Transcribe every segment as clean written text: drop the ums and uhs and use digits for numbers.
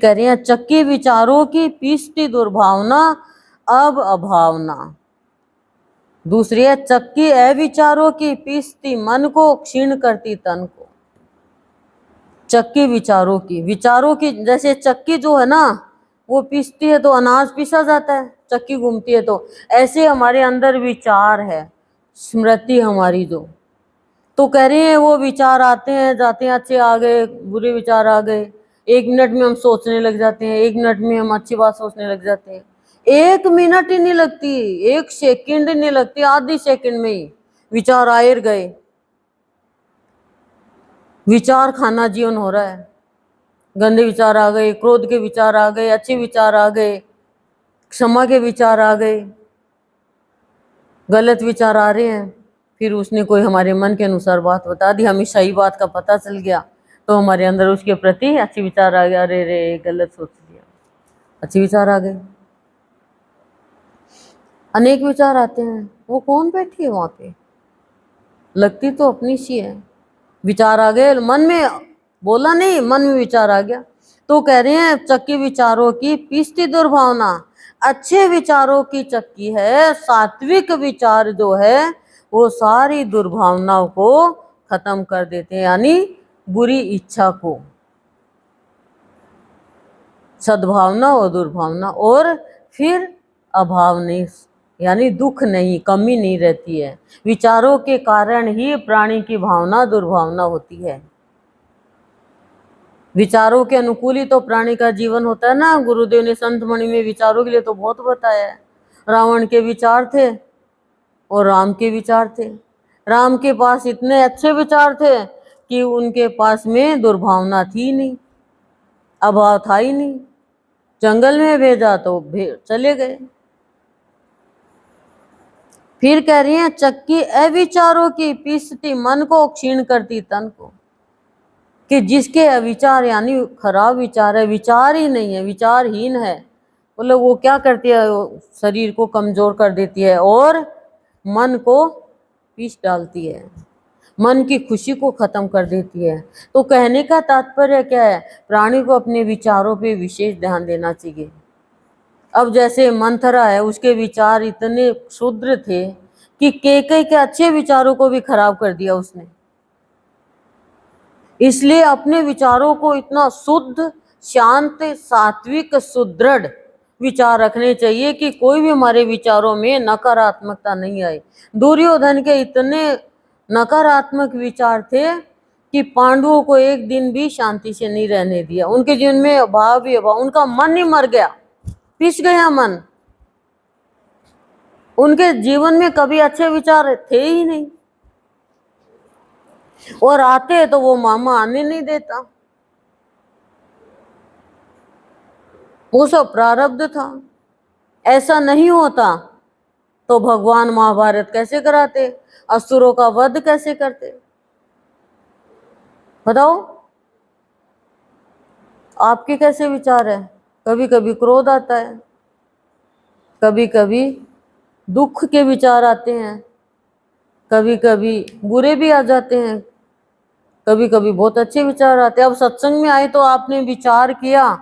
कह रहे हैं चक्की विचारों की पीसती दुर्भावना अब अभावना। दूसरी है चक्की अविचारों की पीसती मन को क्षीण करती तन को। चक्की विचारों की जैसे चक्की जो है ना वो पीसती है तो अनाज पीसा जाता है, चक्की घूमती है तो ऐसे हमारे अंदर विचार है, स्मृति हमारी जो, तो कह रहे हैं वो विचार आते हैं जाते हैं, अच्छे आ गए बुरे विचार आ गए, 1 मिनट में हम सोचने लग जाते हैं, 1 मिनट में हम अच्छी बात सोचने लग जाते हैं, 1 मिनट ही नहीं लगती, 1 सेकंड नहीं लगती, आधी सेकंड में ही विचार आए गए। विचार खाना जीवन हो रहा है, गंदे विचार आ गए, क्रोध के विचार आ गए, अच्छे विचार आ गए, क्षमा के विचार आ गए, गलत विचार आ रहे हैं, फिर उसने कोई हमारे मन के अनुसार बात बता दी, हमें सही बात का पता चल गया तो हमारे अंदर उसके प्रति अच्छे विचार आ गया, अरे रे गलत सोच लिया, अच्छे विचार आ गए। अनेक विचार आते हैं, वो कौन बैठी है वहां पे, लगती तो अपनी सी है, विचार आ गए मन में, बोला नहीं मन में विचार आ गया। तो कह रहे हैं चक्की विचारों की पीसती दुर्भावना, अच्छे विचारों की चक्की है, सात्विक विचार जो है वो सारी दुर्भावनाओं को खत्म कर देते हैं, यानी बुरी इच्छा को, सद्भावना और दुर्भावना, और फिर अभाव नहीं, यानी दुख नहीं, कमी नहीं रहती है। विचारों के कारण ही प्राणी की भावना दुर्भावना होती है। विचारों के अनुकूल ही तो प्राणी का जीवन होता है ना। गुरुदेव ने संत मणि में विचारों के लिए तो बहुत बताया है। रावण के विचार थे और राम के विचार थे। राम के पास इतने अच्छे विचार थे कि उनके पास में दुर्भावना थी नहीं, अभाव था ही नहीं। जंगल में भेजा तो चले गए। फिर कह रही हैं चक्की अविचारों की पीसती मन को क्षीण करती तन को, कि जिसके अविचार यानी खराब विचार है, विचार ही नहीं है, विचारहीन है, मतलब वो क्या करती है, शरीर को कमजोर कर देती है और मन को पीस डालती है, मन की खुशी को खत्म कर देती है। तो कहने का तात्पर्य क्या है, प्राणी को अपने विचारों पे विशेष ध्यान देना चाहिए। अब जैसे मंथरा है, उसके विचार इतने शुद्र थे कि केकई के अच्छे विचारों को भी खराब कर दिया उसने। इसलिए अपने विचारों को इतना शुद्ध, शांत, सात्विक, सुदृढ़ विचार रखने चाहिए कि कोई भी हमारे विचारों में नकारात्मकता नहीं आए। दुर्योधन के इतने नकारात्मक विचार थे कि पांडवों को एक दिन भी शांति से नहीं रहने दिया। उनके जीवन में अभाव ही अभाव, उनका मन ही मर गया, पिस गया मन। उनके जीवन में कभी अच्छे विचार थे ही नहीं, और आते तो वो मामा आने नहीं देता। वो सब प्रारब्ध था। ऐसा नहीं होता तो भगवान महाभारत कैसे कराते, असुरों का वध कैसे करते, बताओ। आपके कैसे विचार है? कभी कभी क्रोध आता है, कभी कभी दुख के विचार आते हैं, कभी कभी बुरे भी आ जाते हैं, कभी कभी बहुत अच्छे विचार आते हैं। अब सत्संग में आए तो आपने विचार किया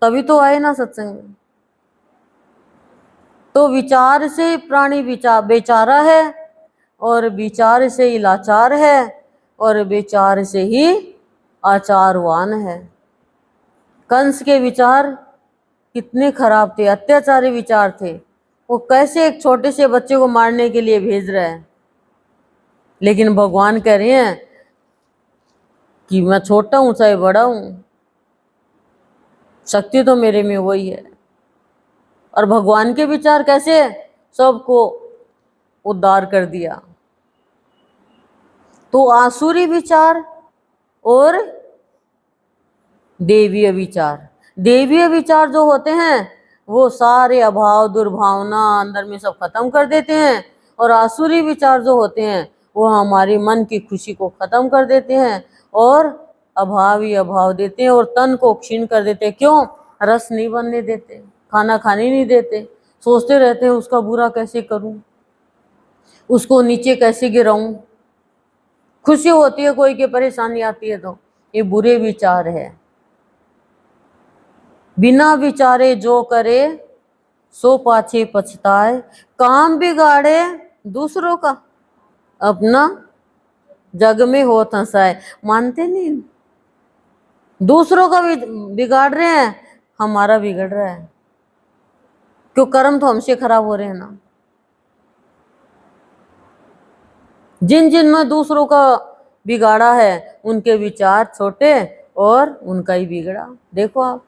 तभी तो आए ना सत्संग में। तो विचार से प्राणी विचार बेचारा है, और विचार से ही लाचार है, और विचार से ही आचारवान है। कंस के विचार कितने खराब थे, अत्याचारी विचार थे। वो कैसे एक छोटे से बच्चे को मारने के लिए भेज रहे हैं, लेकिन भगवान कह रहे हैं कि मैं छोटा हूं चाहे बड़ा हूं, शक्ति तो मेरे में वही है। और भगवान के विचार कैसे सबको उद्धार कर दिया। तो आसुरी विचार और देवीय विचार, देवीय विचार जो होते हैं वो सारे अभाव दुर्भावना अंदर में सब खत्म कर देते हैं, और आसुरी विचार जो होते हैं वो हमारी मन की खुशी को खत्म कर देते हैं और अभाव ही अभाव देते हैं, और तन को क्षीण कर देते हैं। क्यों? रस नहीं बनने देते, खाना खाने नहीं देते, सोचते रहते हैं उसका बुरा कैसे करूं, उसको नीचे कैसे गिराऊं। खुशी होती है कोई की परेशानी आती है तो ये बुरे विचार है। बिना विचारे जो करे सो पाछे पछताए। काम बिगाड़े दूसरों का, अपना जग में हो हंसाए। मानते नहीं, दूसरों का बिगाड़ रहे हैं, हमारा बिगड़ रहा है, क्यों? कर्म तो हमसे खराब हो रहे हैं ना। जिन जिन में दूसरों का बिगाड़ा है उनके विचार छोटे और उनका ही बिगड़ा। देखो आप,